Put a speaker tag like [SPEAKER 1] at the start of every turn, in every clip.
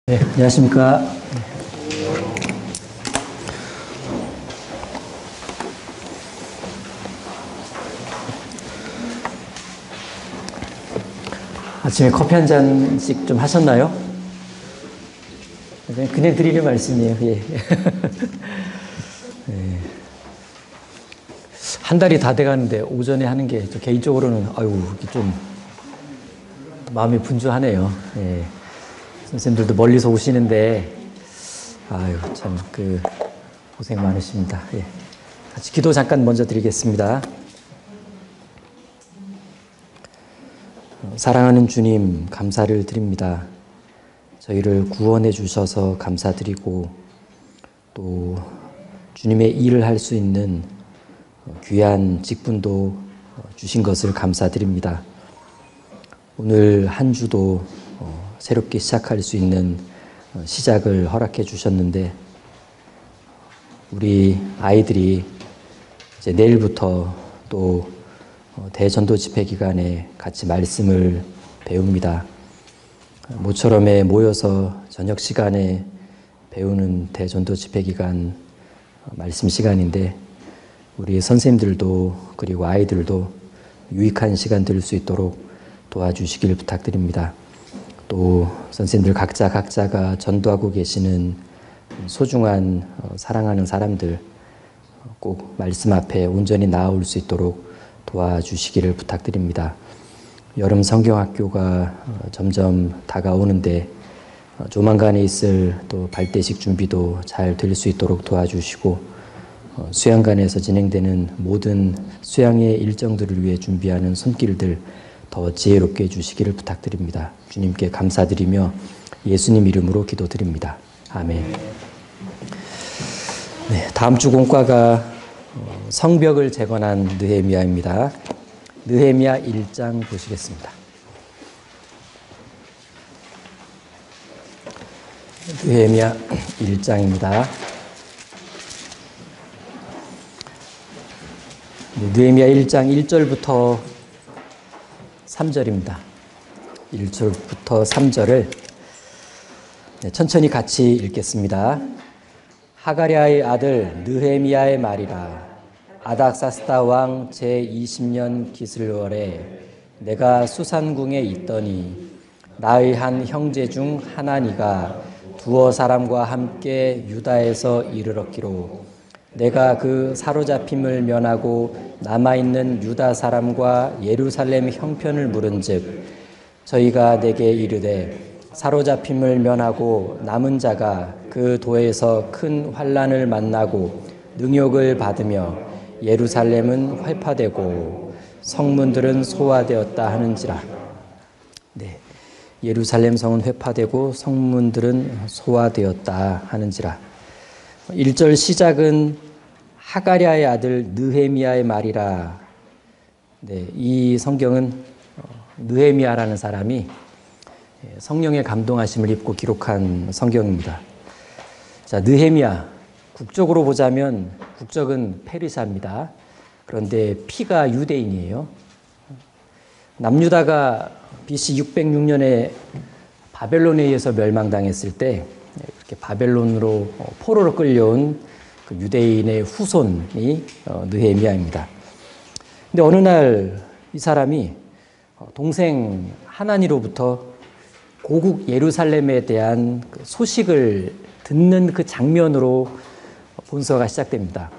[SPEAKER 1] 네, 안녕하십니까. 아침에 커피 한 잔씩 좀 하셨나요? 그냥 드리는 말씀이에요. 예. 예. 한 달이 다 돼가는데 오전에 하는 게 개인적으로는 좀 마음이 분주하네요. 예. 선생님들도 멀리서 오시는데 참 고생 많으십니다. 예. 같이 기도 잠깐 먼저 드리겠습니다. 사랑하는 주님, 감사를 드립니다. 저희를 구원해 주셔서 감사드리고 또 주님의 일을 할 수 있는 귀한 직분도 주신 것을 감사드립니다. 오늘 한 주도 새롭게 시작할 수 있는 시작을 허락해 주셨는데 우리 아이들이 이제 내일부터 또 대전도 집회 기간에 같이 말씀을 배웁니다. 모처럼에 모여서 저녁 시간에 배우는 대전도 집회 기간 말씀 시간인데 우리 선생님들도 그리고 아이들도 유익한 시간 될 수 있도록 도와주시길 부탁드립니다. 또 선생님들 각자가 전도하고 계시는 소중한 사랑하는 사람들 꼭 말씀 앞에 온전히 나아올 수 있도록 도와주시기를 부탁드립니다. 여름 성경학교가 점점 다가오는데 조만간에 있을 또 발대식 준비도 잘 될 수 있도록 도와주시고 수양관에서 진행되는 모든 수양의 일정들을 위해 준비하는 손길들 더 지혜롭게 해주시기를 부탁드립니다. 주님께 감사드리며 예수님 이름으로 기도드립니다. 아멘. 네, 다음 주 공과가 성벽을 재건한 느헤미야입니다. 느헤미야 1장 보시겠습니다. 느헤미야 1장입니다. 느헤미야 1장 1절부터 3절입니다. 1절부터 3절을 천천히 같이 읽겠습니다. 하가랴의 아들 느헤미야의 말이라. 아닥사스다 왕 제20년 기슬월에 내가 수산궁에 있더니 나의 한 형제 중 하나니가 두어 사람과 함께 유다에서 이르렀기로 내가 그 사로잡힘을 면하고 남아있는 유다 사람과 예루살렘 형편을 물은즉 저희가 내게 이르되 사로잡힘을 면하고 남은 자가 그 도에서 큰 환난을 만나고 능욕을 받으며 예루살렘은 회파되고 성문들은 소화되었다 하는지라. 네, 예루살렘 성은 회파되고 성문들은 소화되었다 하는지라. 1절 시작은 하가랴의 아들 느헤미야의 말이라. 네, 이 성경은 느헤미야라는 사람이 성령의 감동하심을 입고 기록한 성경입니다. 자, 느헤미야 국적으로 보자면 국적은 페르시아입니다. 그런데 피가 유대인이에요. 남유다가 BC 606년에 바벨론에 의해서 멸망당했을 때 이렇게 바벨론으로 포로로 끌려온 그 유대인의 후손이 느헤미야입니다. 근데 어느 날 이 사람이 동생 하나니로부터 고국 예루살렘에 대한 그 소식을 듣는 그 장면으로 본서가 시작됩니다.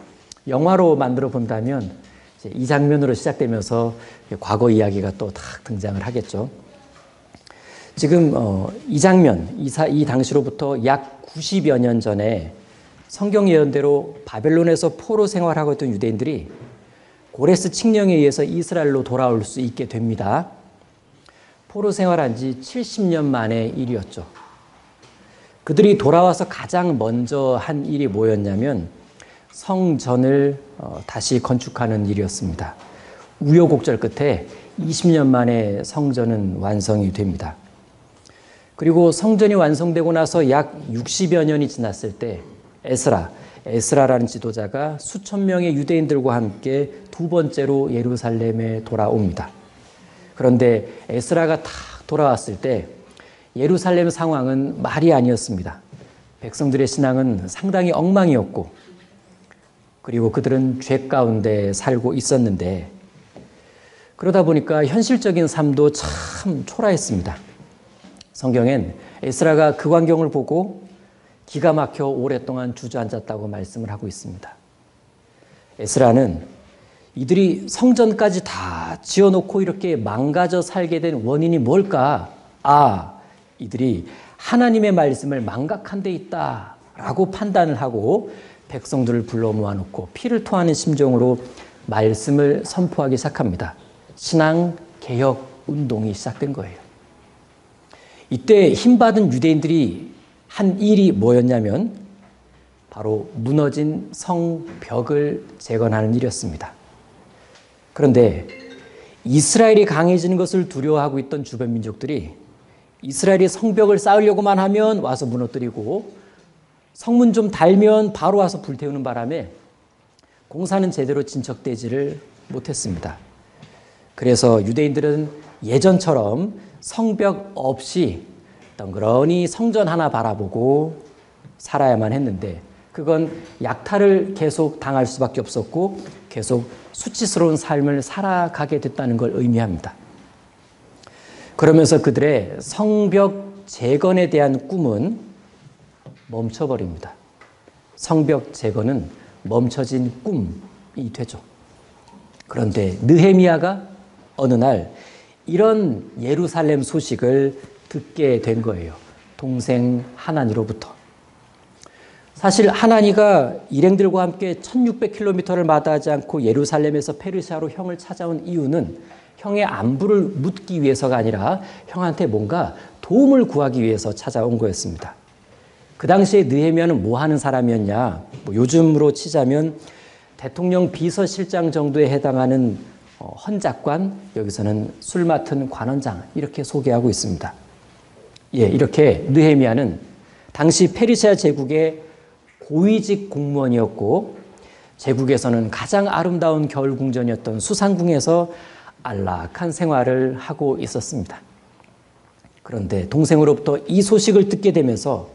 [SPEAKER 1] 영화로 만들어 본다면 이제 이 장면으로 시작되면서 과거 이야기가 또 딱 등장을 하겠죠. 지금 이 장면, 이 당시로부터 약 90여 년 전에 성경 예언대로 바벨론에서 포로 생활하고 있던 유대인들이 고레스 칙령에 의해서 이스라엘로 돌아올 수 있게 됩니다. 포로 생활한 지 70년 만의 일이었죠. 그들이 돌아와서 가장 먼저 한 일이 뭐였냐면 성전을 다시 건축하는 일이었습니다. 우여곡절 끝에 20년 만에 성전은 완성이 됩니다. 그리고 성전이 완성되고 나서 약 60여 년이 지났을 때 에스라라는 지도자가 수천 명의 유대인들과 함께 두 번째로 예루살렘에 돌아옵니다. 그런데 에스라가 딱 돌아왔을 때 예루살렘 상황은 말이 아니었습니다. 백성들의 신앙은 상당히 엉망이었고, 그리고 그들은 죄 가운데 살고 있었는데, 그러다 보니까 현실적인 삶도 참 초라했습니다. 성경엔 에스라가 그 광경을 보고 기가 막혀 오랫동안 주저앉았다고 말씀을 하고 있습니다. 에스라는 이들이 성전까지 다 지어놓고 이렇게 망가져 살게 된 원인이 뭘까? 이들이 하나님의 말씀을 망각한 데 있다라고 판단을 하고 백성들을 불러 모아놓고 피를 토하는 심정으로 말씀을 선포하기 시작합니다. 신앙 개혁 운동이 시작된 거예요. 이때 힘받은 유대인들이 한 일이 뭐였냐면 바로 무너진 성벽을 재건하는 일이었습니다. 그런데 이스라엘이 강해지는 것을 두려워하고 있던 주변 민족들이 이스라엘이 성벽을 쌓으려고만 하면 와서 무너뜨리고 성문 좀 달면 바로 와서 불태우는 바람에 공사는 제대로 진척되지를 못했습니다. 그래서 유대인들은 예전처럼 성벽 없이 덩그러니 성전 하나 바라보고 살아야만 했는데 그건 약탈을 계속 당할 수밖에 없었고 계속 수치스러운 삶을 살아가게 됐다는 걸 의미합니다. 그러면서 그들의 성벽 재건에 대한 꿈은 멈춰버립니다. 성벽 재건은 멈춰진 꿈이 되죠. 그런데 느헤미야가 어느 날 이런 예루살렘 소식을 듣게 된 거예요. 동생 하나니로부터. 사실 하나니가 일행들과 함께 1600km를 마다하지 않고 예루살렘에서 페르시아로 형을 찾아온 이유는 형의 안부를 묻기 위해서가 아니라 형한테 뭔가 도움을 구하기 위해서 찾아온 거였습니다. 그 당시에 느헤미야는 뭐 하는 사람이었냐? 요즘으로 치자면 대통령 비서실장 정도에 해당하는 헌작관, 여기서는 술 맡은 관원장 이렇게 소개하고 있습니다. 이렇게 느헤미야는 당시 페르시아 제국의 고위직 공무원이었고 제국에서는 가장 아름다운 겨울 궁전이었던 수상궁에서 안락한 생활을 하고 있었습니다. 그런데 동생으로부터 이 소식을 듣게 되면서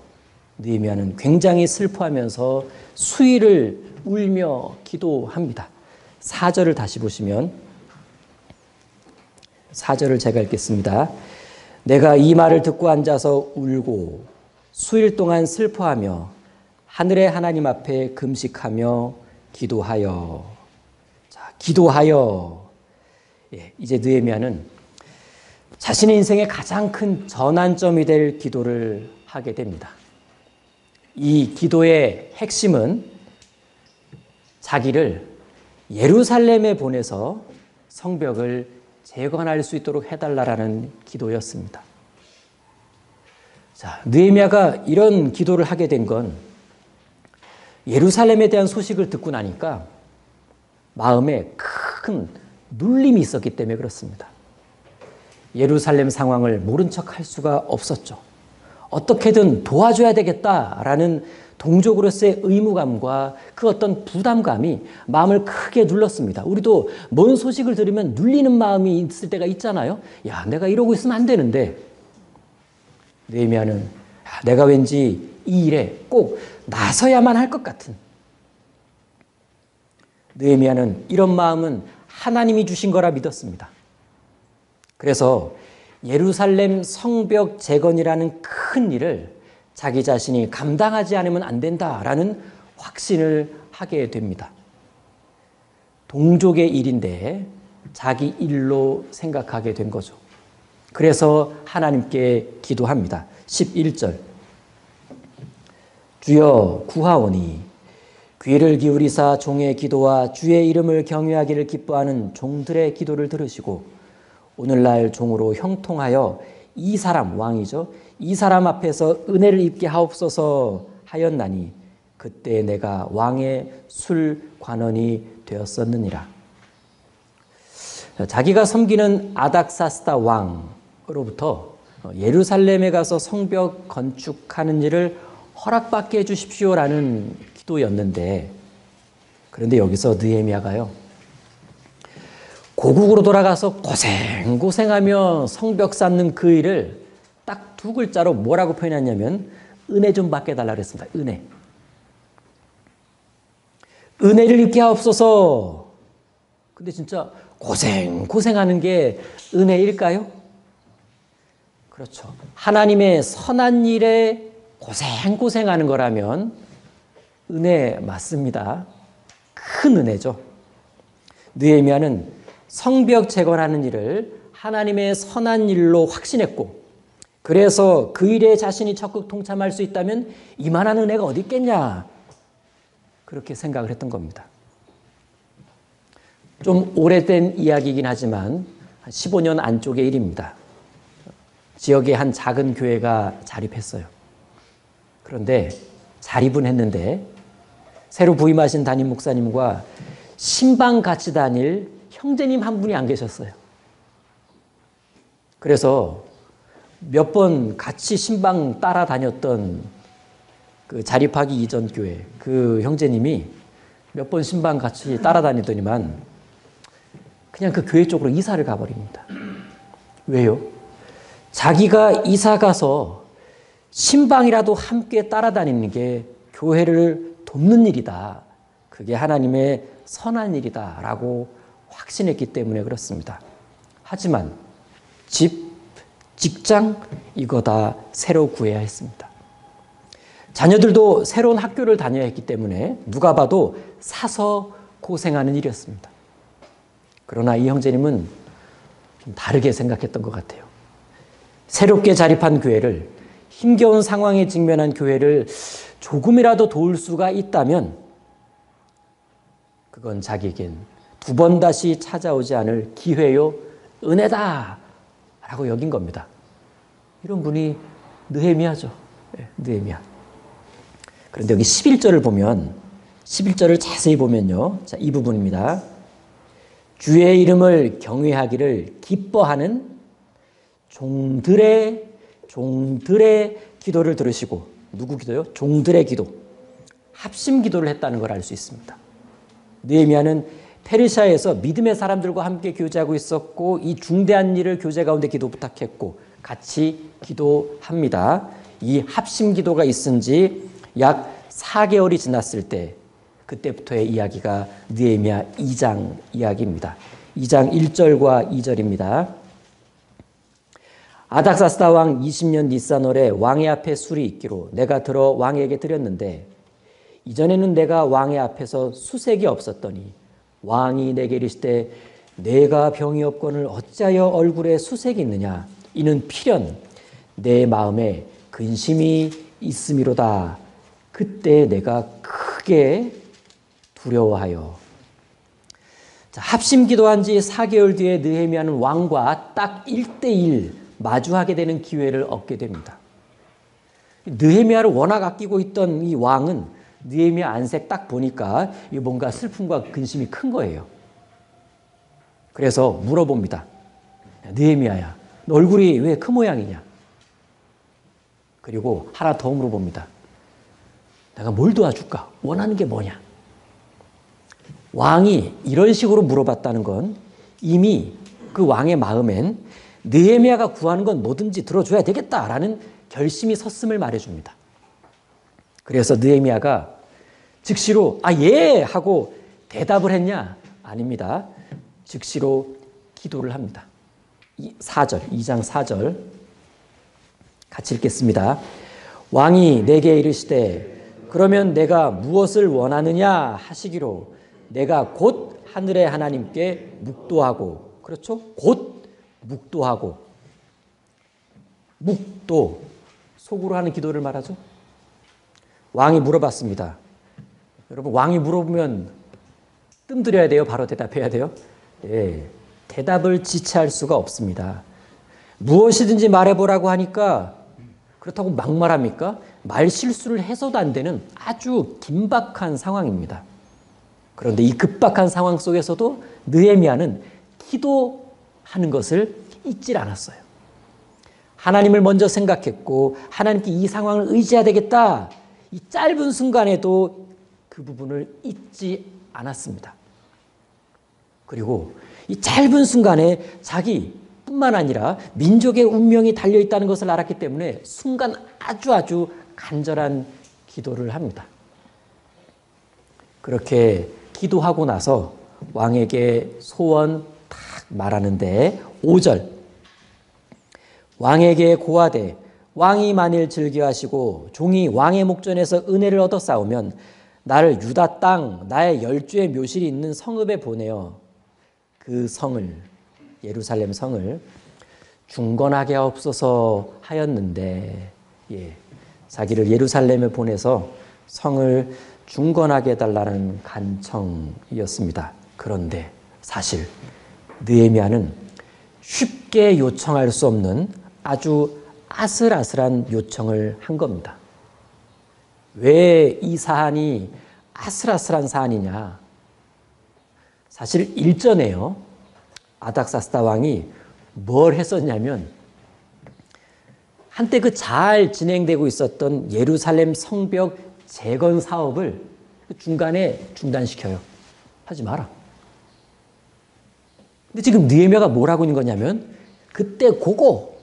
[SPEAKER 1] 느헤미야는 굉장히 슬퍼하면서 수일을 울며 기도합니다. 4절을 다시 보시면 4절을 제가 읽겠습니다. 내가 이 말을 듣고 앉아서 울고 수일 동안 슬퍼하며 하늘의 하나님 앞에 금식하며 기도하여. 자, 기도하여. 이제 느헤미야는 자신의 인생의 가장 큰 전환점이 될 기도를 하게 됩니다. 이 기도의 핵심은 자기를 예루살렘에 보내서 성벽을 재건할 수 있도록 해달라라는 기도였습니다. 자, 느헤미야가 이런 기도를 하게 된 건 예루살렘에 대한 소식을 듣고 나니까 마음에 큰 눌림이 있었기 때문에 그렇습니다. 예루살렘 상황을 모른 척 할 수가 없었죠. 어떻게든 도와줘야 되겠다라는 동족으로서의 의무감과 그 어떤 부담감이 마음을 크게 눌렀습니다. 우리도 뭔 소식을 들으면 눌리는 마음이 있을 때가 있잖아요. 야, 내가 이러고 있으면 안 되는데. 느헤미야는 내가 왠지 이 일에 꼭 나서야만 할 것 같은. 느헤미야는 이런 마음은 하나님이 주신 거라 믿었습니다. 그래서 예루살렘 성벽 재건이라는 큰 일을 자기 자신이 감당하지 않으면 안 된다라는 확신을 하게 됩니다. 동족의 일인데 자기 일로 생각하게 된 거죠. 그래서 하나님께 기도합니다. 11절. 주여 구하오니 귀를 기울이사 종의 기도와 주의 이름을 경외하기를 기뻐하는 종들의 기도를 들으시고 오늘날 종으로 형통하여 이 사람, 왕이죠. 이 사람 앞에서 은혜를 입게 하옵소서 하였나니 그때 내가 왕의 술관원이 되었었느니라. 자기가 섬기는 아닥사스다 왕으로부터 예루살렘에 가서 성벽 건축하는 일을 허락받게 해주십시오라는 기도였는데, 그런데 여기서 느헤미야가요, 고국으로 돌아가서 고생하며 성벽 쌓는 그 일을 딱 두 글자로 뭐라고 표현했냐면 은혜 좀 받게 해달라고 했습니다. 은혜. 은혜를 입게 하옵소서. 근데 진짜 고생하는 게 은혜일까요? 그렇죠. 하나님의 선한 일에 고생하는 거라면 은혜 맞습니다. 큰 은혜죠. 느헤미야는 성벽 재건하는 일을 하나님의 선한 일로 확신했고, 그래서 그 일에 자신이 적극 동참할 수 있다면 이만한 은혜가 어디 있겠냐, 그렇게 생각을 했던 겁니다. 좀 오래된 이야기이긴 하지만 15년 안쪽의 일입니다. 지역의 한 작은 교회가 자립했어요. 그런데 자립은 했는데 새로 부임하신 담임 목사님과 신방 같이 다닐 형제님 한 분이 안 계셨어요. 그래서 몇 번 같이 신방 따라다녔던 그 자립하기 이전 교회 그 형제님이 몇 번 신방 같이 따라다니더니만 그냥 그 교회 쪽으로 이사를 가버립니다. 왜요? 자기가 이사 가서 신방이라도 함께 따라다니는 게 교회를 돕는 일이다. 그게 하나님의 선한 일이다 라고 확신했기 때문에 그렇습니다. 하지만 집, 직장 이거 다 새로 구해야 했습니다. 자녀들도 새로운 학교를 다녀야 했기 때문에 누가 봐도 사서 고생하는 일이었습니다. 그러나 이 형제님은 좀 다르게 생각했던 것 같아요. 새롭게 자립한 교회를, 힘겨운 상황에 직면한 교회를 조금이라도 도울 수가 있다면 그건 자기에겐 두 번 다시 찾아오지 않을 기회요, 은혜다 라고 여긴 겁니다. 이런 분이 느헤미야죠. 느헤미야. 그런데 여기 11절을 보면, 11절을 자세히 보면요, 자, 이 부분입니다. 주의 이름을 경외하기를 기뻐하는 종들의 기도를 들으시고, 누구 기도요? 종들의 기도, 합심 기도를 했다는 걸 알 수 있습니다. 느헤미야는 페르시아에서 믿음의 사람들과 함께 교제하고 있었고, 이 중대한 일을 교제 가운데 기도 부탁했고 같이 기도합니다. 이 합심 기도가 있은 지 약 4개월이 지났을 때, 그때부터의 이야기가 느헤미야 2장 이야기입니다. 2장 1절과 2절입니다. 아닥사스다 왕 20년 니산월에 왕의 앞에 술이 있기로 내가 들어 왕에게 드렸는데, 이전에는 내가 왕의 앞에서 수색이 없었더니 왕이 내게 이르시되 내가 병이 없거늘 어찌하여 얼굴에 수색이 있느냐, 이는 필연 내 마음에 근심이 있음이로다. 그때 내가 크게 두려워하여. 자, 합심 기도한 지 4개월 뒤에 느헤미야는 왕과 딱 1대1 마주하게 되는 기회를 얻게 됩니다. 느헤미야를 워낙 아끼고 있던 이 왕은 느헤미야 안색 딱 보니까 뭔가 슬픔과 근심이 큰 거예요. 그래서 물어봅니다. 느헤미야야, 너 얼굴이 왜 그 모양이냐? 그리고 하나 더 물어봅니다. 내가 뭘 도와줄까? 원하는 게 뭐냐? 왕이 이런 식으로 물어봤다는 건 이미 그 왕의 마음엔 느헤미야가 구하는 건 뭐든지 들어줘야 되겠다라는 결심이 섰음을 말해줍니다. 그래서 느헤미야가 즉시로 예 하고 대답을 했냐? 아닙니다. 즉시로 기도를 합니다. 4절, 2장 4절 같이 읽겠습니다. 왕이 내게 이르시되 그러면 내가 무엇을 원하느냐 하시기로 내가 곧 하늘의 하나님께 묵도하고, 그렇죠? 곧 묵도하고, 묵도, 속으로 하는 기도를 말하죠. 왕이 물어봤습니다. 여러분, 왕이 물어보면 뜸들여야 돼요? 바로 대답해야 돼요? 예, 대답을 지체할 수가 없습니다. 무엇이든지 말해보라고 하니까 그렇다고 막말합니까? 말 실수를 해서도 안 되는 아주 긴박한 상황입니다. 그런데 이 급박한 상황 속에서도 느헤미야는 기도하는 것을 잊질 않았어요. 하나님을 먼저 생각했고 하나님께 이 상황을 의지해야 되겠다. 이 짧은 순간에도 그 부분을 잊지 않았습니다. 그리고 이 짧은 순간에 자기뿐만 뿐만 아니라 민족의 운명이 달려있다는 것을 알았기 때문에 순간 아주 간절한 기도를 합니다. 그렇게 기도하고 나서 왕에게 소원 딱 말하는데 5절 왕에게 고하되 왕이 만일 즐겨하시고 종이 왕의 목전에서 은혜를 얻어 싸우면 나를 유다 땅 나의 열주의 묘실이 있는 성읍에 보내어 그 성을 예루살렘 성을 중건하게 하옵소서 하였는데 자기를 예루살렘에 보내서 성을 중건하게 해달라는 간청이었습니다. 그런데 사실 느헤미야는 쉽게 요청할 수 없는 아주 아슬아슬한 요청을 한 겁니다. 왜 이 사안이 아슬아슬한 사안이냐? 사실 일전에요. 아닥사스다 왕이 뭘 했었냐면 한때 그 잘 진행되고 있었던 예루살렘 성벽 재건 사업을 중간에 중단시켜요. 하지 마라. 근데 지금 느헤미야가 뭘 하고 있는 거냐면 그때 그거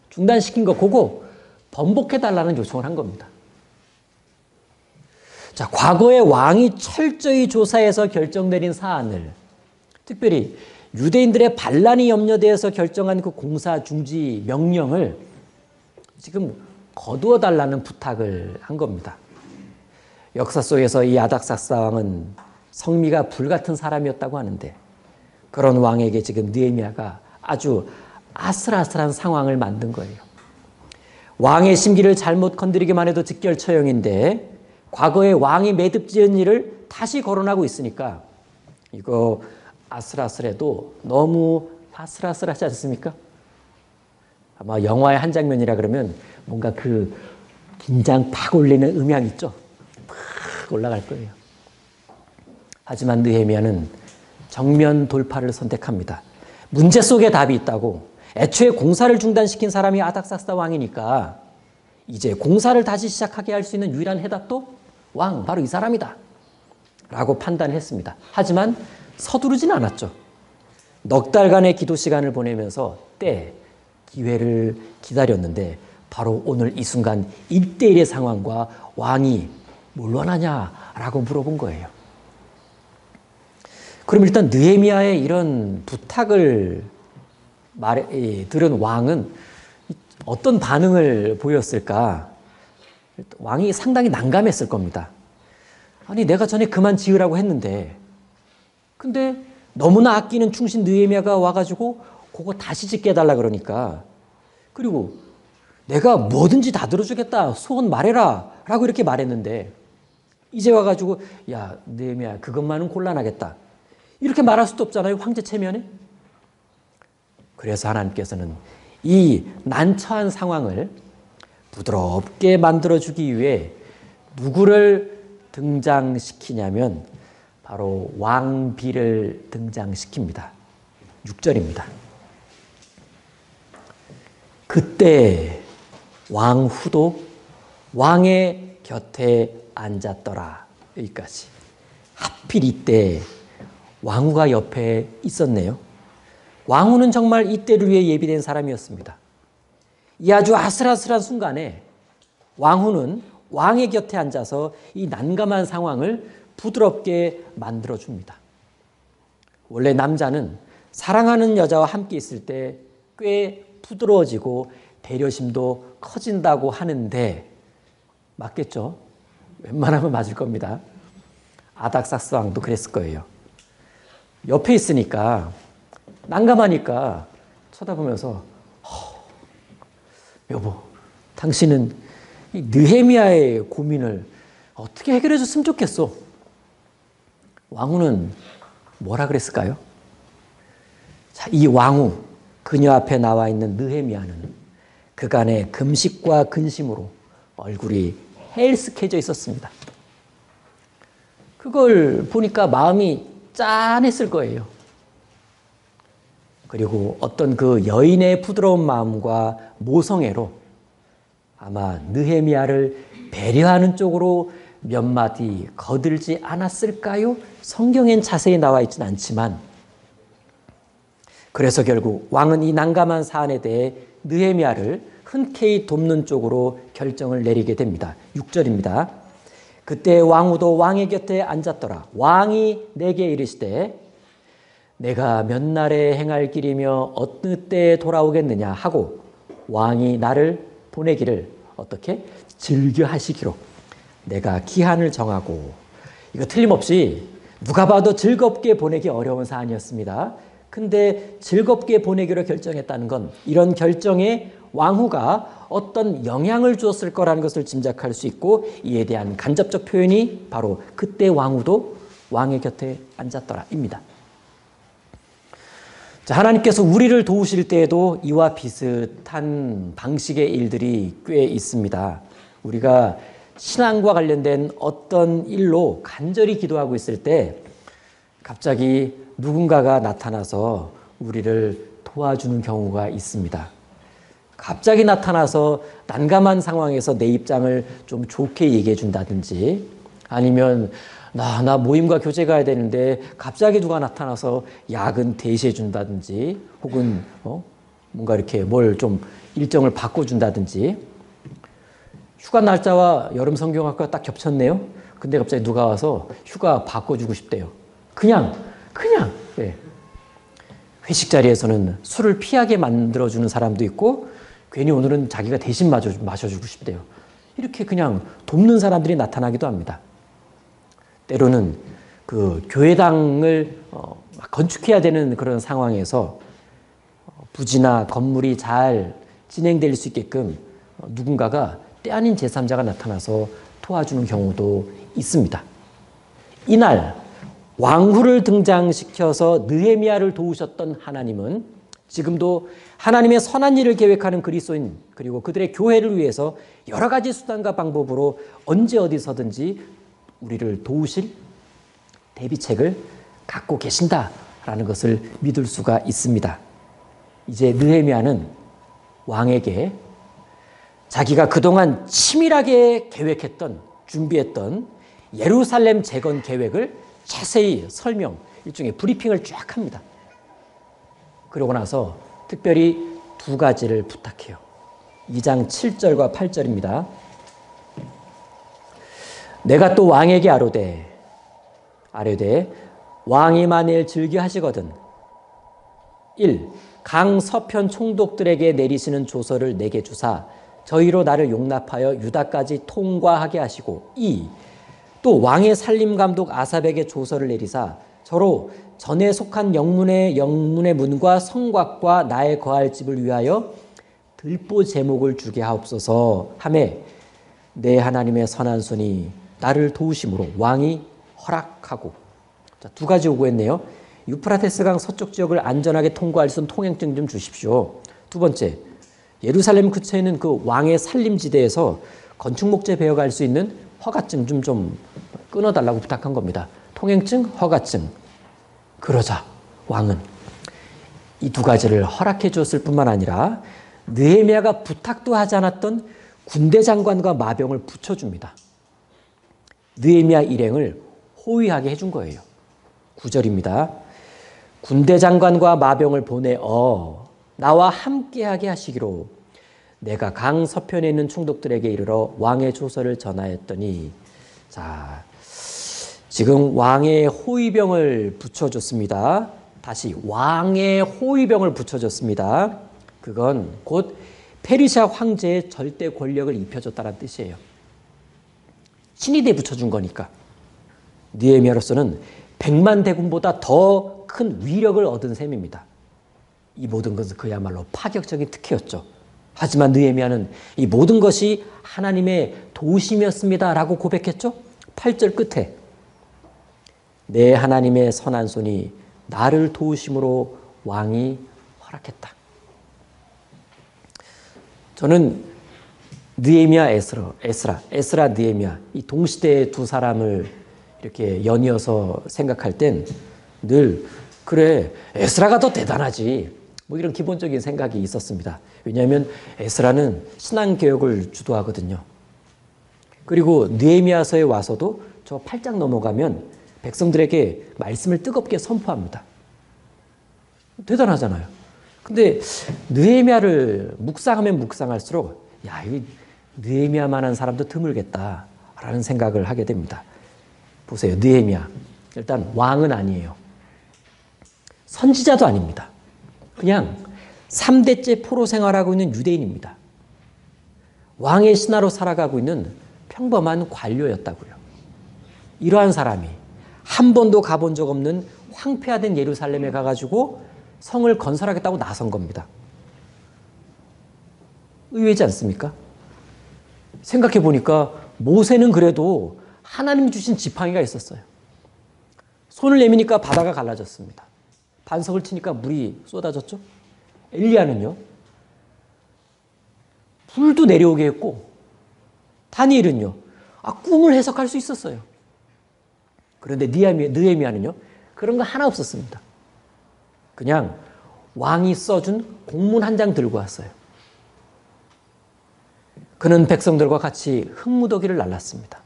[SPEAKER 1] 중단시킨 거 그거 번복해달라는 요청을 한 겁니다. 자, 과거에 왕이 철저히 조사해서 결정내린 사안을 특별히 유대인들의 반란이 염려되어서 결정한 그 공사 중지 명령을 지금 거두어 달라는 부탁을 한 겁니다. 역사 속에서 이 아닥사스다 왕은 성미가 불같은 사람이었다고 하는데 그런 왕에게 지금 느헤미야가 아주 아슬아슬한 상황을 만든 거예요. 왕의 심기를 잘못 건드리기만 해도 직결 처형인데 과거에 왕이 매듭 지은 일을 다시 거론하고 있으니까 이거 아슬아슬해도 너무 아슬아슬하지 않습니까? 아마 영화의 한 장면이라 그러면 뭔가 그 긴장 팍 올리는 음향 있죠? 팍 올라갈 거예요. 하지만 느헤미야는 정면 돌파를 선택합니다. 문제 속에 답이 있다고. 애초에 공사를 중단시킨 사람이 아닥사스다 왕이니까 이제 공사를 다시 시작하게 할 수 있는 유일한 해답도 왕, 바로 이 사람이다 라고 판단했습니다. 하지만 서두르진 않았죠. 넉 달간의 기도 시간을 보내면서 기회를 기다렸는데 바로 오늘 이 순간 1대1의 상황과 왕이 뭘 원하냐라고 물어본 거예요. 그럼 일단 느헤미야의 이런 부탁을 들은 왕은 어떤 반응을 보였을까? 왕이 상당히 난감했을 겁니다. 아니 내가 전에 그만 지으라고 했는데 근데 너무나 아끼는 충신 느헤미야가 와가지고 그거 다시 짓게 해달라 그러니까 그리고 내가 뭐든지 다 들어주겠다 소원 말해라 라고 이렇게 말했는데 이제 와가지고 야 느헤미야 그것만은 곤란하겠다 이렇게 말할 수도 없잖아요. 황제 체면에. 그래서 하나님께서는 이 난처한 상황을 부드럽게 만들어주기 위해 누구를 등장시키냐면 바로 왕비를 등장시킵니다. 6절입니다. 그때 왕후도 왕의 곁에 앉았더라. 여기까지. 하필 이때 왕후가 옆에 있었네요. 왕후는 정말 이때를 위해 예비된 사람이었습니다. 이 아주 아슬아슬한 순간에 왕후는 왕의 곁에 앉아서 이 난감한 상황을 부드럽게 만들어줍니다. 원래 남자는 사랑하는 여자와 함께 있을 때 꽤 부드러워지고 배려심도 커진다고 하는데 맞겠죠? 웬만하면 맞을 겁니다. 아닥사스 왕도 그랬을 거예요. 옆에 있으니까 난감하니까 쳐다보면서 여보, 당신은 이 느헤미야의 고민을 어떻게 해결해 줬으면 좋겠어. 왕후는 뭐라 그랬을까요? 자, 이 왕후, 그녀 앞에 나와 있는 느헤미야는 그간의 금식과 근심으로 얼굴이 헬스케져 있었습니다. 그걸 보니까 마음이 짠했을 거예요. 그리고 어떤 그 여인의 부드러운 마음과 모성애로 아마 느헤미야를 배려하는 쪽으로 몇 마디 거들지 않았을까요? 성경엔 자세히 나와 있지는 않지만 그래서 결국 왕은 이 난감한 사안에 대해 느헤미야를 흔쾌히 돕는 쪽으로 결정을 내리게 됩니다. 6절입니다. 그때 왕후도 왕의 곁에 앉았더라. 왕이 내게 이르시되 내가 몇 날에 행할 길이며 어느 때에 돌아오겠느냐 하고 왕이 나를 보내기를 어떻게? 즐겨 하시기로 내가 기한을 정하고. 이거 틀림없이 누가 봐도 즐겁게 보내기 어려운 사안이었습니다. 근데 즐겁게 보내기로 결정했다는 건 이런 결정에 왕후가 어떤 영향을 주었을 거라는 것을 짐작할 수 있고, 이에 대한 간접적 표현이 바로 그때 왕후도 왕의 곁에 앉았더라입니다. 자, 하나님께서 우리를 도우실 때에도 이와 비슷한 방식의 일들이 꽤 있습니다. 우리가 신앙과 관련된 어떤 일로 간절히 기도하고 있을 때 갑자기 누군가가 나타나서 우리를 도와주는 경우가 있습니다. 갑자기 나타나서 난감한 상황에서 내 입장을 좀 좋게 얘기해 준다든지, 아니면 나 모임과 교제 가야 되는데 갑자기 누가 나타나서 야근 대시해 준다든지, 혹은 뭔가 이렇게 뭘 좀 일정을 바꿔준다든지. 휴가 날짜와 여름 성경학과 딱 겹쳤네요. 근데 갑자기 누가 와서 휴가 바꿔주고 싶대요. 그냥 예. 회식 자리에서는 술을 피하게 만들어주는 사람도 있고, 괜히 오늘은 자기가 대신 마셔주고 싶대요. 이렇게 그냥 돕는 사람들이 나타나기도 합니다. 때로는 그 교회당을 건축해야 되는 그런 상황에서 부지나 건물이 잘 진행될 수 있게끔 누군가가 때 아닌 제3자가 나타나서 도와주는 경우도 있습니다. 이날 왕후를 등장시켜서 느헤미야를 도우셨던 하나님은 지금도 하나님의 선한 일을 계획하는 그리스도인, 그리고 그들의 교회를 위해서 여러 가지 수단과 방법으로 언제 어디서든지 우리를 도우실 대비책을 갖고 계신다라는 것을 믿을 수가 있습니다. 이제 느헤미야는 왕에게 자기가 그동안 치밀하게 계획했던, 준비했던 예루살렘 재건 계획을 자세히 설명, 일종의 브리핑을 쫙 합니다. 그러고 나서 특별히 두 가지를 부탁해요. 2장 7절과 8절입니다. 내가 또 왕에게 아뢰되 왕이 만일 즐겨하시거든 1. 강 서편 총독들에게 내리시는 조서를 내게 주사 저희로 나를 용납하여 유다까지 통과하게 하시고 2. 또 왕의 살림감독 아삽에게 조서를 내리사 저로 전에 속한 영문의 문과 성곽과 나의 거할 집을 위하여 들보 제목을 주게 하옵소서 하매 내 하나님의 선한 손이 나를 도우심으로 왕이 허락하고. 자, 두 가지 요구했네요. 유프라테스강 서쪽 지역을 안전하게 통과할 수 있는 통행증 좀 주십시오. 두 번째, 예루살렘 근처에 있는 그 왕의 살림지대에서 건축목재 베어갈 수 있는 허가증 좀 끊어달라고 부탁한 겁니다. 통행증, 허가증. 그러자 왕은 이 두 가지를 허락해 줬을 뿐만 아니라 느헤미야가 부탁도 하지 않았던 군대 장관과 마병을 붙여줍니다. 느헤미야 일행을 호위하게 해준 거예요. 9절입니다. 군대 장관과 마병을 보내어 나와 함께하게 하시기로 내가 강 서편에 있는 총독들에게 이르러 왕의 조서를 전하였더니. 자, 지금 왕의 호위병을 붙여줬습니다. 다시 왕의 호위병을 붙여줬습니다. 그건 곧 페르시아 황제의 절대 권력을 입혀줬다는 뜻이에요. 친위대에 붙여준 거니까. 느헤미야로서는 100만 대군보다 더 큰 위력을 얻은 셈입니다. 이 모든 것은 그야말로 파격적인 특혜였죠. 하지만 느헤미야는 이 모든 것이 하나님의 도우심이었습니다 라고 고백했죠. 8절 끝에 내 하나님의 선한 손이 나를 도우심으로 왕이 허락했다. 저는 느헤미야, 에스라, 느헤미야 이 동시대의 두 사람을 이렇게 연이어서 생각할 땐 늘 그래 에스라가 더 대단하지 뭐 이런 기본적인 생각이 있었습니다. 왜냐하면 에스라는 신앙개혁을 주도하거든요. 그리고 느헤미야서에 와서도 저 8장 넘어가면 백성들에게 말씀을 뜨겁게 선포합니다. 대단하잖아요. 근데 느헤미야를 묵상하면 묵상할수록 야, 이 느헤미야만한 사람도 드물겠다라는 생각을 하게 됩니다. 보세요. 느헤미야. 일단 왕은 아니에요. 선지자도 아닙니다. 그냥 3대째 포로 생활하고 있는 유대인입니다. 왕의 신하로 살아가고 있는 평범한 관료였다고요. 이러한 사람이 한 번도 가본 적 없는 황폐화된 예루살렘에 가가지고 성을 건설하겠다고 나선 겁니다. 의외지 않습니까? 생각해 보니까 모세는 그래도 하나님 주신 지팡이가 있었어요. 손을 내미니까 바다가 갈라졌습니다. 반석을 치니까 물이 쏟아졌죠. 엘리야는요, 불도 내려오게 했고, 다니엘은요, 꿈을 해석할 수 있었어요. 그런데 느헤미야는요, 그런 거 하나 없었습니다. 그냥 왕이 써준 공문 한 장 들고 왔어요. 그는 백성들과 같이 흙무더기를 날랐습니다.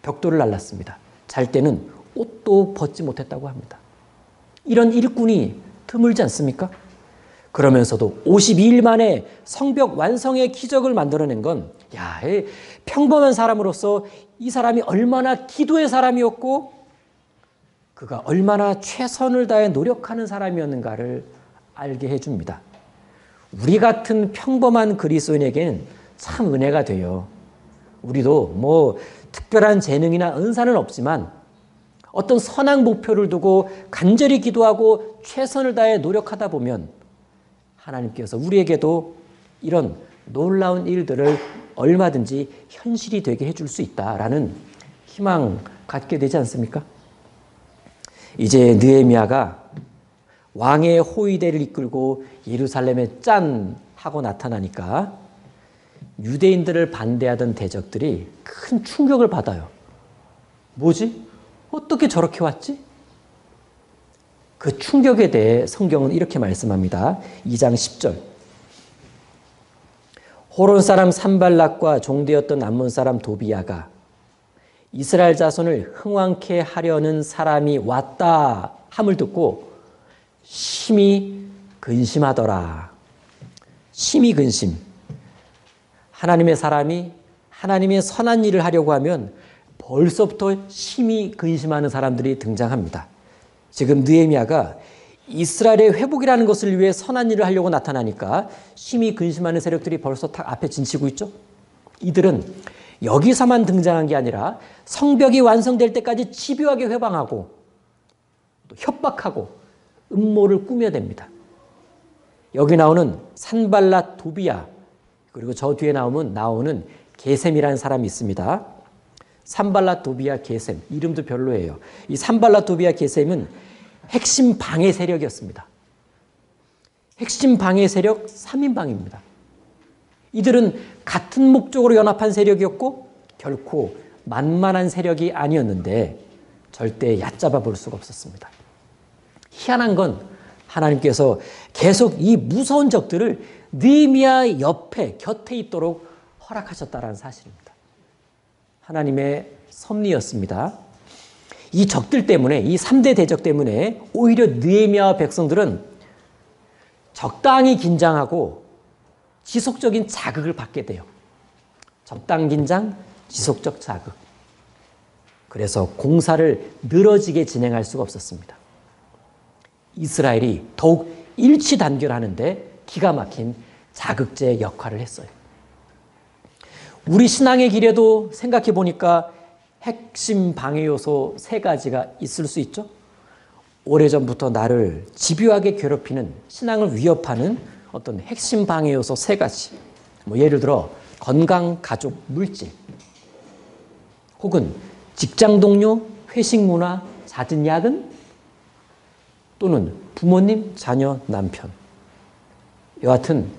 [SPEAKER 1] 벽돌을 날랐습니다. 잘 때는 옷도 벗지 못했다고 합니다. 이런 일꾼이 드물지 않습니까? 그러면서도 52일 만에 성벽 완성의 기적을 만들어낸 건, 야, 평범한 사람으로서 이 사람이 얼마나 기도의 사람이었고 그가 얼마나 최선을 다해 노력하는 사람이었는가를 알게 해줍니다. 우리 같은 평범한 그리스도인에게는 참 은혜가 돼요. 우리도 뭐 특별한 재능이나 은사는 없지만 어떤 선한 목표를 두고 간절히 기도하고 최선을 다해 노력하다 보면 하나님께서 우리에게도 이런 놀라운 일들을 얼마든지 현실이 되게 해줄 수 있다라는 희망 갖게 되지 않습니까? 이제 느헤미야가 왕의 호위대를 이끌고 예루살렘에 짠 하고 나타나니까 유대인들을 반대하던 대적들이 큰 충격을 받아요. 뭐지? 어떻게 저렇게 왔지? 그 충격에 대해 성경은 이렇게 말씀합니다. 2장 10절. 호론 사람 산발락과 종되었던 암몬 사람 도비야가 이스라엘 자손을 흥왕케 하려는 사람이 왔다 함을 듣고 심히 근심하더라. 심히 근심. 하나님의 사람이 하나님의 선한 일을 하려고 하면 벌써부터 심히 근심하는 사람들이 등장합니다. 지금 느헤미야가 이스라엘의 회복이라는 것을 위해 선한 일을 하려고 나타나니까 심히 근심하는 세력들이 벌써 딱 앞에 진치고 있죠. 이들은 여기서만 등장한 게 아니라 성벽이 완성될 때까지 집요하게 회방하고 또 협박하고 음모를 꾸며댑니다. 여기 나오는 산발랏 도비야, 그리고 저 뒤에 나오는 게셈이라는 사람이 있습니다. 산발랏 도비야 게셈, 이름도 별로예요. 이 산발랏 도비야 게셈은 핵심 방해 세력이었습니다. 핵심 방해 세력 3인방입니다. 이들은 같은 목적으로 연합한 세력이었고 결코 만만한 세력이 아니었는데 절대 얕잡아 볼 수가 없었습니다. 희한한 건 하나님께서 계속 이 무서운 적들을 느헤미야 옆에 곁에 있도록 허락하셨다는 사실입니다. 하나님의 섭리였습니다. 이 적들 때문에, 이 3대 대적 때문에 오히려 느헤미야와 백성들은 적당히 긴장하고 지속적인 자극을 받게 돼요. 적당 긴장, 지속적 자극. 그래서 공사를 늘어지게 진행할 수가 없었습니다. 이스라엘이 더욱 일치단결하는데 기가 막힌 자극제 역할을 했어요. 우리 신앙의 길에도 생각해 보니까 핵심 방해 요소 3가지가 있을 수 있죠. 오래전부터 나를 집요하게 괴롭히는, 신앙을 위협하는 어떤 핵심 방해 요소 3가지. 예를 들어 건강, 가족, 물질, 혹은 직장 동료, 회식 문화, 잦은 야근, 또는 부모님, 자녀, 남편. 여하튼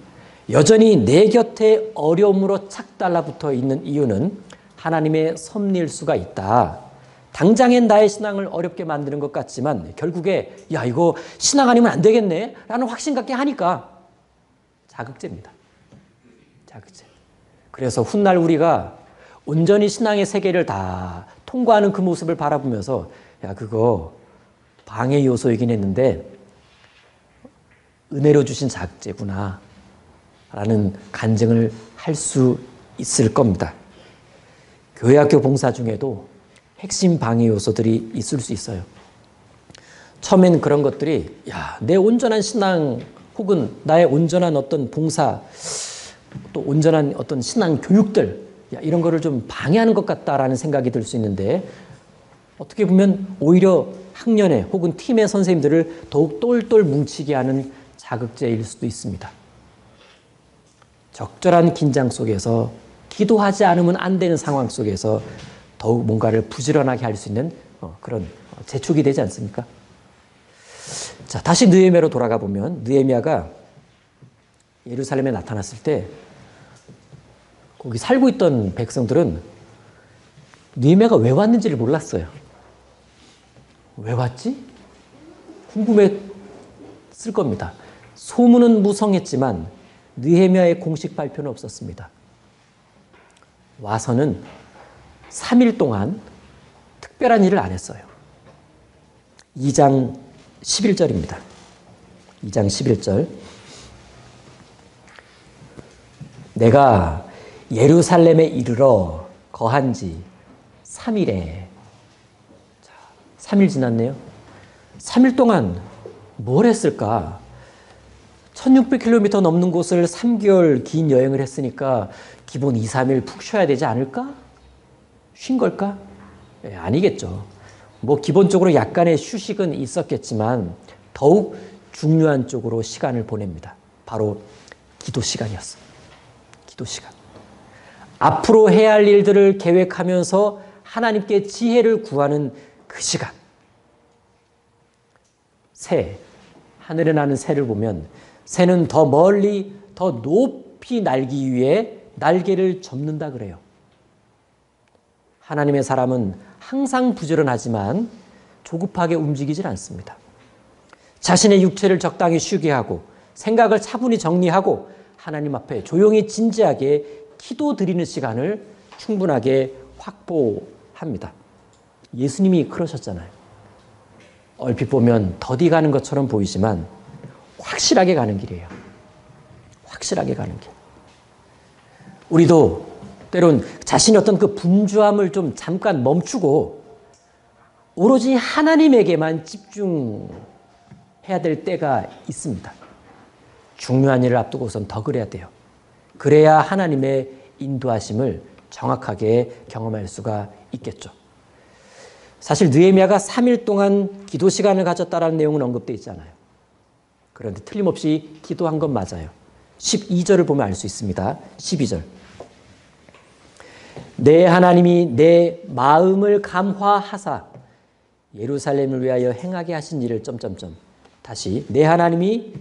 [SPEAKER 1] 여전히 내 곁에 어려움으로 착 달라붙어 있는 이유는 하나님의 섭리일 수가 있다. 당장엔 나의 신앙을 어렵게 만드는 것 같지만 결국에 야, 이거 신앙 아니면 안 되겠네 라는 확신 갖게 하니까 자극제입니다. 자극제. 그래서 훗날 우리가 온전히 신앙의 세계를 다 통과하는 그 모습을 바라보면서 야, 그거 방해 요소이긴 했는데 은혜로 주신 자극제구나 라는 간증을 할 수 있을 겁니다. 교회학교 봉사 중에도 핵심 방해 요소들이 있을 수 있어요. 처음엔 그런 것들이 내 온전한 신앙 혹은 나의 온전한 어떤 봉사 또 온전한 어떤 신앙 교육들 이런 거를 좀 방해하는 것 같다라는 생각이 들 수 있는데 어떻게 보면 오히려 학년회 혹은 팀의 선생님들을 더욱 똘똘 뭉치게 하는 자극제일 수도 있습니다. 적절한 긴장 속에서 기도하지 않으면 안 되는 상황 속에서 더욱 뭔가를 부지런하게 할 수 있는 그런 재촉이 되지 않습니까? 자, 다시 느헤미야로 돌아가 보면 느헤미야가 예루살렘에 나타났을 때 거기 살고 있던 백성들은 느헤미야가 왜 왔는지를 몰랐어요. 왜 왔지? 궁금했을 겁니다. 소문은 무성했지만 느헤미야의 공식 발표는 없었습니다. 와서는 3일 동안 특별한 일을 안 했어요. 2장 11절입니다. 2장 11절. 내가 예루살렘에 이르러 거한 지 3일에 3일 지났네요. 3일 동안 뭘 했을까? 1600km 넘는 곳을 3개월 긴 여행을 했으니까 기본 2, 3일 푹 쉬어야 되지 않을까? 쉰 걸까? 아니겠죠. 뭐 기본적으로 약간의 휴식은 있었겠지만 더욱 중요한 쪽으로 시간을 보냅니다. 바로 기도 시간이었어요. 기도 시간. 앞으로 해야 할 일들을 계획하면서 하나님께 지혜를 구하는 그 시간. 새, 하늘에 나는 새를 보면 새는 더 멀리 더 높이 날기 위해 날개를 접는다 그래요. 하나님의 사람은 항상 부지런하지만 조급하게 움직이질 않습니다. 자신의 육체를 적당히 쉬게 하고 생각을 차분히 정리하고 하나님 앞에 조용히 진지하게 기도 드리는 시간을 충분하게 확보합니다. 예수님이 그러셨잖아요. 얼핏 보면 더디 가는 것처럼 보이지만 확실하게 가는 길이에요. 확실하게 가는 길. 우리도 때론 자신의 어떤 그 분주함을 좀 잠깐 멈추고 오로지 하나님에게만 집중해야 될 때가 있습니다. 중요한 일을 앞두고선 더 그래야 돼요. 그래야 하나님의 인도하심을 정확하게 경험할 수가 있겠죠. 사실 느헤미야가 3일 동안 기도 시간을 가졌다는 내용은 언급되어 있잖아요. 그런데 틀림없이 기도한 건 맞아요. 12절을 보면 알 수 있습니다. 12절. 내 하나님이 내 마음을 감화하사 예루살렘을 위하여 행하게 하신 일을 점점점. 다시 내 하나님이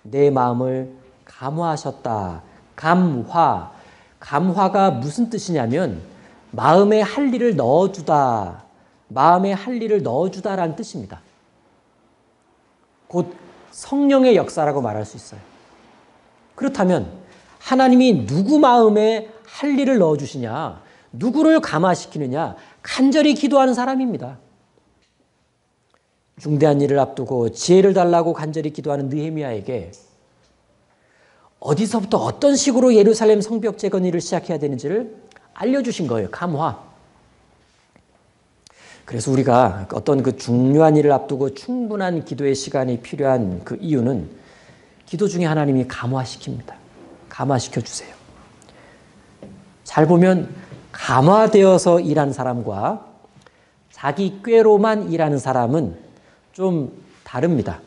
[SPEAKER 1] 내 마음을 감화하셨다. 감화. 감화가 무슨 뜻이냐면 마음에 할 일을 넣어주다. 마음에 할 일을 넣어주다라는 뜻입니다. 곧 성령의 역사라고 말할 수 있어요. 그렇다면 하나님이 누구 마음에 할 일을 넣어주시냐? 누구를 감화시키느냐? 간절히 기도하는 사람입니다. 중대한 일을 앞두고 지혜를 달라고 간절히 기도하는 느헤미야에게 어디서부터 어떤 식으로 예루살렘 성벽 재건 일을 시작해야 되는지를 알려주신 거예요. 감화. 그래서 우리가 어떤 그 중요한 일을 앞두고 충분한 기도의 시간이 필요한 그 이유는 기도 중에 하나님이 감화시킵니다. 감화시켜 주세요. 잘 보면 감화되어서 일하는 사람과 자기 꾀로만 일하는 사람은 좀 다릅니다.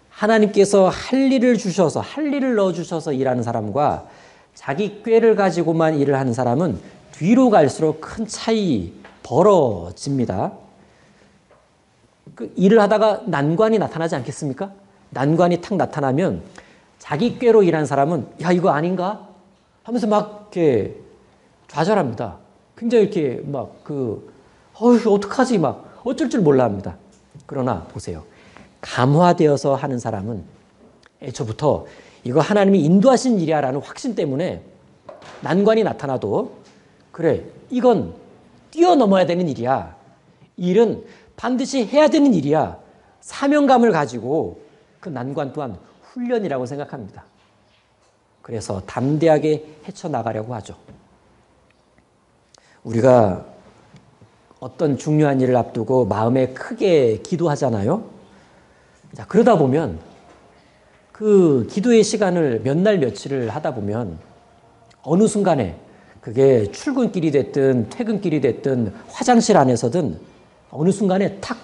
[SPEAKER 1] 하나님께서 할 일을 주셔서 할 일을 넣어주셔서 일하는 사람과 자기 꾀를 가지고만 일을 하는 사람은 뒤로 갈수록 큰 차이 벌어집니다. 그 일을 하다가 난관이 나타나지 않겠습니까? 난관이 탁 나타나면 자기 꾀로 일하는 사람은 야 이거 아닌가? 하면서 막 이렇게 좌절합니다. 굉장히 이렇게 막 어떡하지 막 어쩔 줄 몰라 합니다. 그러나 보세요. 감화되어서 하는 사람은 애초부터 이거 하나님이 인도하신 일이야 라는 확신 때문에 난관이 나타나도 그래 이건 뛰어넘어야 되는 일이야. 일은 반드시 해야 되는 일이야. 사명감을 가지고 그 난관 또한 훈련이라고 생각합니다. 그래서 담대하게 헤쳐나가려고 하죠. 우리가 어떤 중요한 일을 앞두고 마음에 크게 기도하잖아요. 자, 그러다 보면 그 기도의 시간을 몇 날 며칠을 하다 보면 어느 순간에 그게 출근길이 됐든 퇴근길이 됐든 화장실 안에서든 어느 순간에 탁,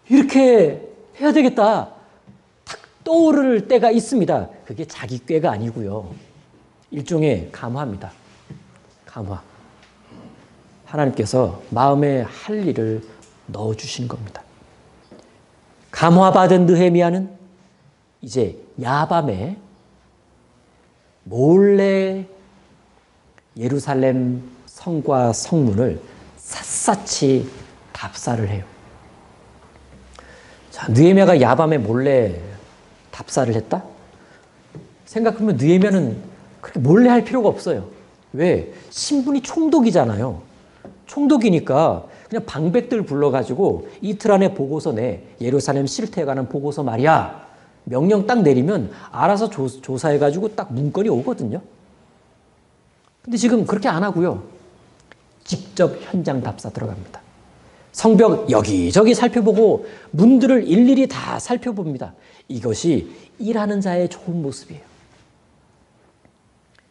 [SPEAKER 1] 이렇게 해야 되겠다. 탁 떠오를 때가 있습니다. 그게 자기 꾀가 아니고요. 일종의 감화입니다. 감화. 하나님께서 마음에 할 일을 넣어주신 겁니다. 감화받은 느헤미야는 이제 야밤에 몰래 예루살렘 성과 성문을 샅샅이 답사를 해요. 자, 느헤미야가 야밤에 몰래 답사를 했다? 생각하면 느헤미야는 그렇게 몰래 할 필요가 없어요. 왜? 신분이 총독이잖아요. 총독이니까 그냥 방백들 불러가지고 이틀 안에 보고서 내. 예루살렘 실태에 관한 보고서 말이야. 명령 딱 내리면 알아서 조사해가지고 딱 문건이 오거든요. 근데 지금 그렇게 안 하고요. 직접 현장 답사 들어갑니다. 성벽 여기저기 살펴보고 문들을 일일이 다 살펴봅니다. 이것이 일하는 자의 좋은 모습이에요.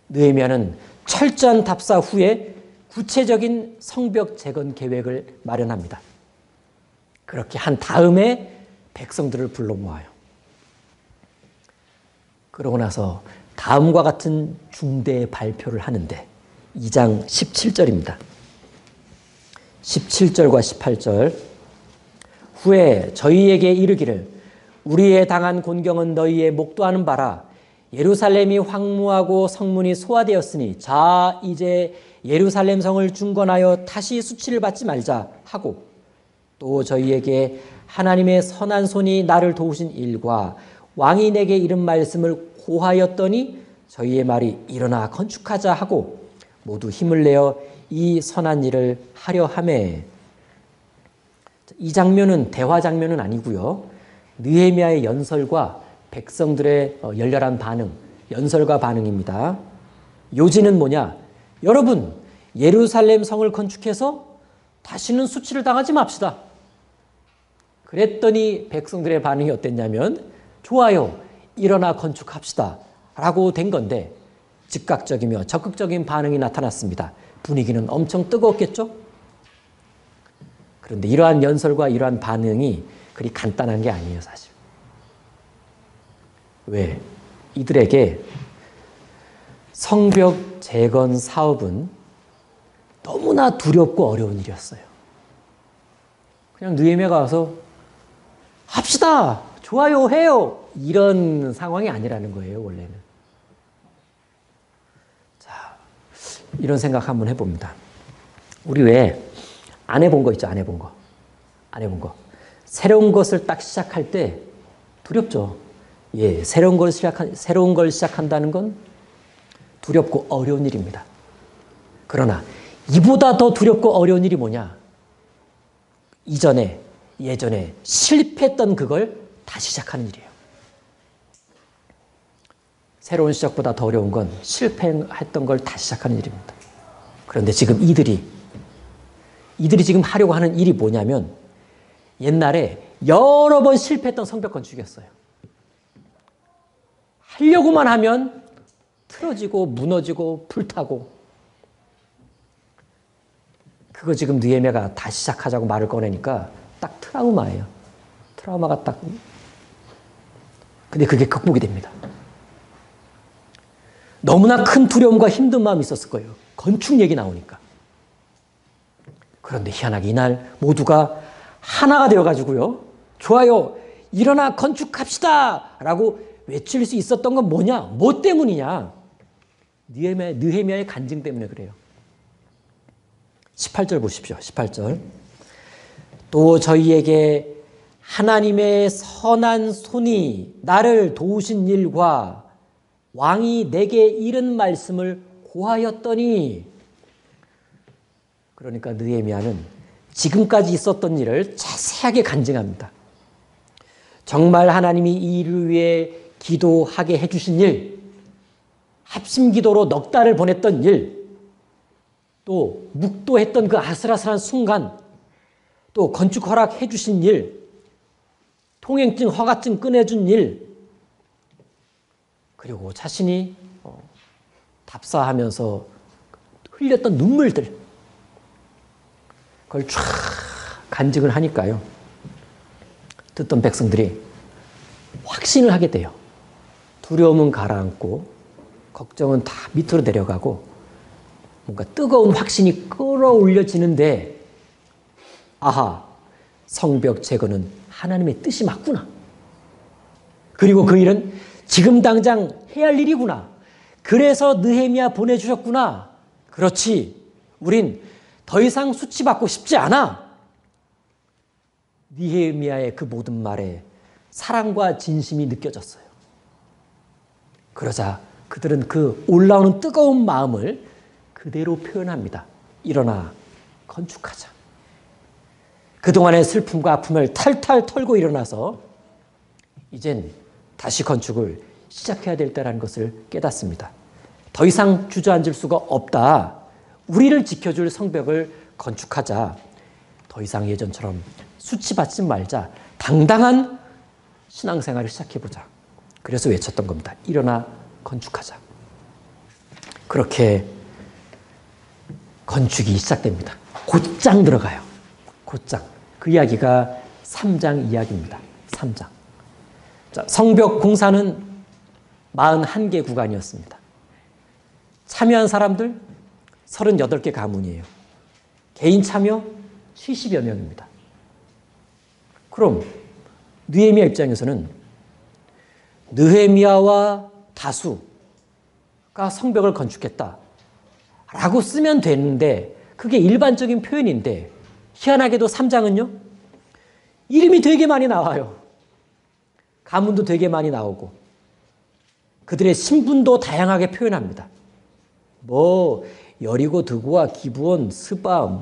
[SPEAKER 1] 느헤미야는 철저한 답사 후에 구체적인 성벽 재건 계획을 마련합니다. 그렇게 한 다음에 백성들을 불러 모아요. 그러고 나서 다음과 같은 중대 발표를 하는데 2장 17절입니다. 17절과 18절 후에 저희에게 이르기를 우리의 당한 곤경은 너희의 목도하는 바라 예루살렘이 황무하고 성문이 소화되었으니 자 이제 예루살렘 성을 중건하여 다시 수치를 받지 말자 하고 또 저희에게 하나님의 선한 손이 나를 도우신 일과 왕이 내게 이른 말씀을 고하였더니 저희의 말이 일어나 건축하자 하고 모두 힘을 내어 이 선한 일을 하려 하매. 이 장면은 대화 장면은 아니고요. 느헤미야의 연설과 백성들의 열렬한 반응, 연설과 반응입니다. 요지는 뭐냐? 여러분, 예루살렘 성을 건축해서 다시는 수치를 당하지 맙시다. 그랬더니 백성들의 반응이 어땠냐면 좋아요, 일어나 건축합시다 라고 된 건데 즉각적이며 적극적인 반응이 나타났습니다. 분위기는 엄청 뜨거웠겠죠? 그런데 이러한 연설과 이러한 반응이 그리 간단한 게 아니에요, 사실. 왜? 이들에게 성벽 재건 사업은 너무나 두렵고 어려운 일이었어요. 그냥 느헤미야가 와서 합시다! 좋아요, 해요! 이런 상황이 아니라는 거예요, 원래는. 자, 이런 생각 한번 해봅니다. 우리 왜 안 해본 거 있죠, 안 해본 거. 안 해본 거. 새로운 것을 딱 시작할 때 두렵죠. 예, 새로운 걸 시작한다는 건 두렵고 어려운 일입니다. 그러나 이보다 더 두렵고 어려운 일이 뭐냐? 예전에 실패했던 그걸 다시 시작하는 일이에요. 새로운 시작보다 더 어려운 건 실패했던 걸 다시 시작하는 일입니다. 그런데 지금 이들이 지금 하려고 하는 일이 뭐냐면 옛날에 여러 번 실패했던 성벽 건축이었어요. 하려고만 하면 틀어지고 무너지고 불타고 그거 지금 느헤미야가 다시 시작하자고 말을 꺼내니까 딱 트라우마예요. 트라우마가 딱. 근데 그게 극복이 됩니다. 너무나 큰 두려움과 힘든 마음이 있었을 거예요. 건축 얘기 나오니까. 그런데 희한하게 이날 모두가 하나가 되어가지고요. 좋아요. 일어나 건축합시다. 라고 외칠 수 있었던 건 뭐냐? 뭐 때문이냐? 느헤미야의 간증 때문에 그래요. 18절 보십시오. 18절. 또 저희에게 하나님의 선한 손이 나를 도우신 일과 왕이 내게 이른 말씀을 고하였더니 그러니까 느헤미야는 지금까지 있었던 일을 자세하게 간증합니다. 정말 하나님이 이 일을 위해 기도하게 해주신 일, 합심기도로 넉 달을 보냈던 일, 또 묵도했던 그 아슬아슬한 순간, 또 건축 허락해 주신 일, 통행증, 허가증 꺼내준 일, 그리고 자신이 답사하면서 흘렸던 눈물들, 그걸 쫙 간직을 하니까요. 듣던 백성들이 확신을 하게 돼요. 두려움은 가라앉고 걱정은 다 밑으로 내려가고 뭔가 뜨거운 확신이 끌어올려지는데, 아하, 성벽 재건은 하나님의 뜻이 맞구나. 그리고 그 일은 지금 당장 해야 할 일이구나. 그래서 느헤미야 보내주셨구나. 그렇지, 우린 더 이상 수치받고 싶지 않아. 느헤미야의 그 모든 말에 사랑과 진심이 느껴졌어요. 그러자 그들은 그 올라오는 뜨거운 마음을 그대로 표현합니다. 일어나 건축하자. 그동안의 슬픔과 아픔을 탈탈 털고 일어나서 이젠 다시 건축을 시작해야 될 때라는 것을 깨닫습니다. 더 이상 주저앉을 수가 없다. 우리를 지켜줄 성벽을 건축하자. 더 이상 예전처럼 수치받지 말자. 당당한 신앙생활을 시작해보자. 그래서 외쳤던 겁니다. 일어나 건축하자. 그렇게 건축이 시작됩니다. 곧장 들어가요. 곧장. 그 이야기가 3장 이야기입니다. 3장. 자, 성벽 공사는 41개 구간이었습니다. 참여한 사람들 38개 가문이에요. 개인 참여 70여 명입니다. 그럼 느헤미야 입장에서는 느헤미야와 다수가 성벽을 건축했다라고 쓰면 되는데, 그게 일반적인 표현인데 희한하게도 3장은요 이름이 되게 많이 나와요. 가문도 되게 많이 나오고 그들의 신분도 다양하게 표현합니다. 여리고, 드고와, 기브온, 스바,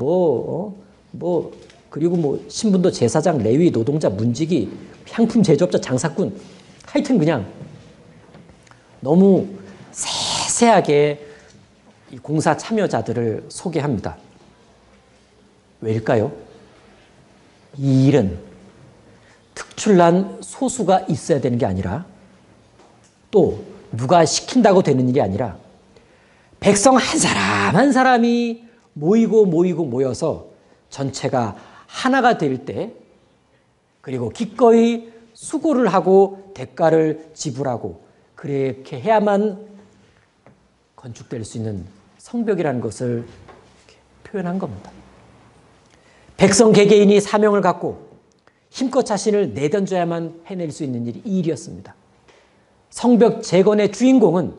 [SPEAKER 1] 그리고 신분도 제사장, 레위, 노동자, 문지기, 향품 제조업자, 장사꾼, 하여튼 그냥 너무 세세하게 이 공사 참여자들을 소개합니다. 왜일까요? 이 일은 특출난 소수가 있어야 되는 게 아니라, 또 누가 시킨다고 되는 일이 아니라 백성 한 사람 한 사람이 모여서 전체가 하나가 될 때, 그리고 기꺼이 수고를 하고 대가를 지불하고 그렇게 해야만 건축될 수 있는 성벽이라는 것을 표현한 겁니다. 백성 개개인이 사명을 갖고 힘껏 자신을 내던져야만 해낼 수 있는 일이 이 일이었습니다. 성벽 재건의 주인공은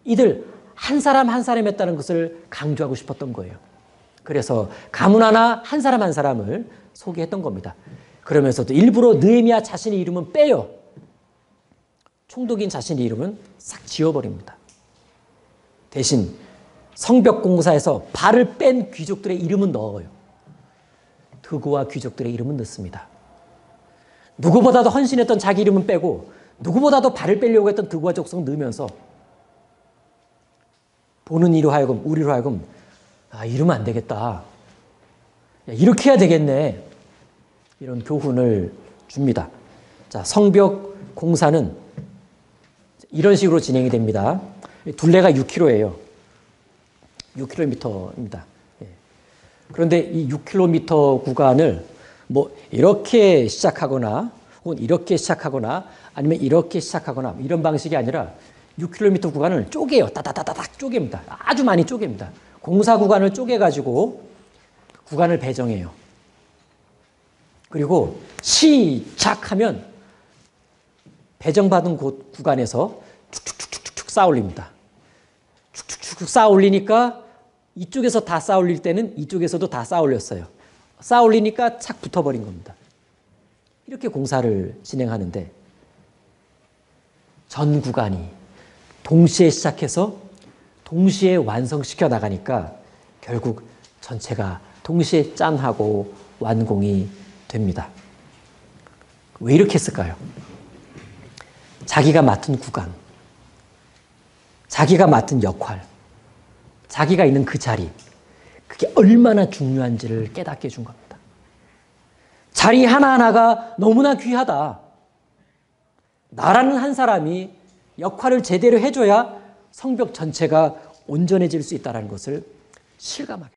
[SPEAKER 1] 이들 한 사람 한 사람이었다는 것을 강조하고 싶었던 거예요. 그래서 가문 하나 한 사람 한 사람을 소개했던 겁니다. 그러면서도 일부러 느헤미야 자신의 이름은 빼요. 총독인 자신의 이름은 싹 지워버립니다. 대신 성벽 공사에서 발을 뺀 귀족들의 이름은 넣어요. 드고와 귀족들의 이름은 넣습니다. 누구보다도 헌신했던 자기 이름은 빼고 누구보다도 발을 빼려고 했던 드고와 족속은 넣으면서 보는 이로 하여금, 우리로 하여금, 이러면 안 되겠다. 이렇게 해야 되겠네. 이런 교훈을 줍니다. 자, 성벽 공사는 이런 식으로 진행이 됩니다. 둘레가 6km예요. 6km입니다. 그런데 이 6km 구간을 이렇게 시작하거나 혹은 이렇게 시작하거나 아니면 이렇게 시작하거나 이런 방식이 아니라 6km 구간을 쪼개요. 따다다다닥 쪼갭니다. 아주 많이 쪼갭니다. 공사 구간을 쪼개가지고 구간을 배정해요. 그리고 시작하면 배정받은 곳 구간에서 축축축축축 쌓아 올립니다. 축축축축 쌓아 올리니까 이쪽에서 다 쌓아 올릴 때는 이쪽에서도 다 쌓아 올렸어요. 쌓아 올리니까 착 붙어버린 겁니다. 이렇게 공사를 진행하는데 전 구간이 동시에 시작해서 동시에 완성시켜 나가니까 결국 전체가 동시에 짠하고 완공이 됩니다. 왜 이렇게 했을까요? 자기가 맡은 구간, 자기가 맡은 역할, 자기가 있는 그 자리, 그게 얼마나 중요한지를 깨닫게 해준 겁니다. 자리 하나하나가 너무나 귀하다. 나라는 한 사람이 역할을 제대로 해줘야 성벽 전체가 온전해질 수 있다는 것을 실감하게